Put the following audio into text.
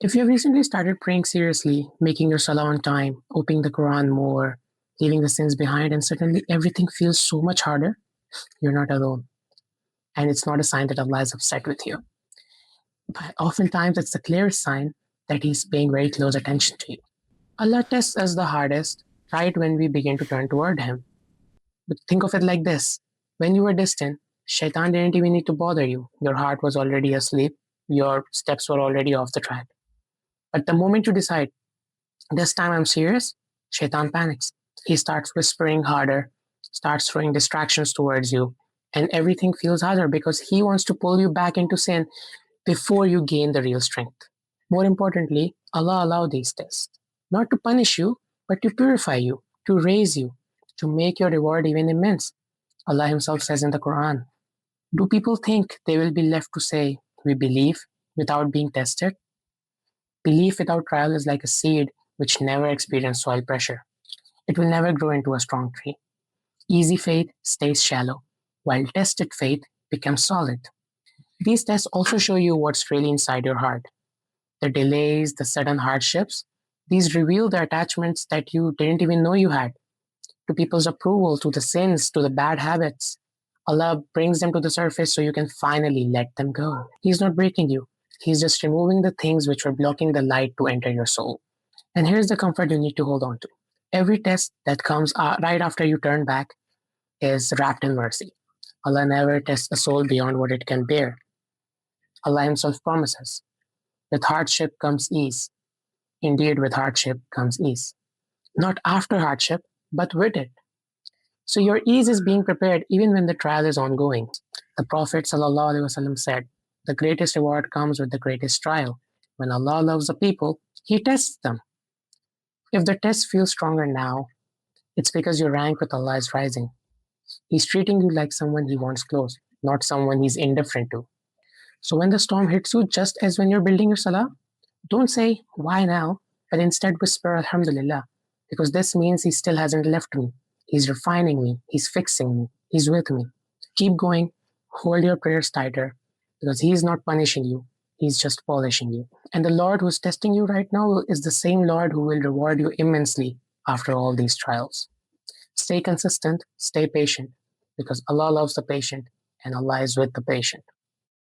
If you have recently started praying seriously, making your salah on time, opening the Quran more, leaving the sins behind, and suddenly everything feels so much harder, you're not alone. And it's not a sign that Allah is upset with you. But oftentimes, it's the clearest sign that He's paying very close attention to you. Allah tests us the hardest right when we begin to turn toward Him. But think of it like this: when you were distant, Shaitan didn't even need to bother you. Your heart was already asleep, your steps were already off the track. But the moment you decide, this time I'm serious, Shaitan panics. He starts whispering harder, starts throwing distractions towards you, and everything feels harder because he wants to pull you back into sin before you gain the real strength. More importantly, Allah allowed these tests, not to punish you, but to purify you, to raise you, to make your reward even immense. Allah Himself says in the Quran, do people think they will be left to say, we believe, without being tested? Belief without trial is like a seed which never experienced soil pressure. It will never grow into a strong tree. Easy faith stays shallow, while tested faith becomes solid. These tests also show you what's really inside your heart. The delays, the sudden hardships, these reveal the attachments that you didn't even know you had, to people's approval, to the sins, to the bad habits. Allah brings them to the surface so you can finally let them go. He's not breaking you. He's just removing the things which were blocking the light to enter your soul. And here's the comfort you need to hold on to. Every test that comes right after you turn back is wrapped in mercy. Allah never tests a soul beyond what it can bear. Allah Himself promises, with hardship comes ease. Indeed, with hardship comes ease. Not after hardship, but with it. So your ease is being prepared even when the trial is ongoing. The Prophet ﷺ said, the greatest reward comes with the greatest trial. When Allah loves a people, He tests them. If the test feels stronger now, it's because your rank with Allah is rising. He's treating you like someone He wants close, not someone He's indifferent to. So when the storm hits you, just as when you're building your salah, don't say, why now? But instead whisper, Alhamdulillah, because this means He still hasn't left me. He's refining me. He's fixing me. He's with me. Keep going. Hold your prayers tighter, because He's not punishing you. He's just polishing you. And the Lord who's testing you right now is the same Lord who will reward you immensely after all these trials. Stay consistent, stay patient, because Allah loves the patient and Allah is with the patient.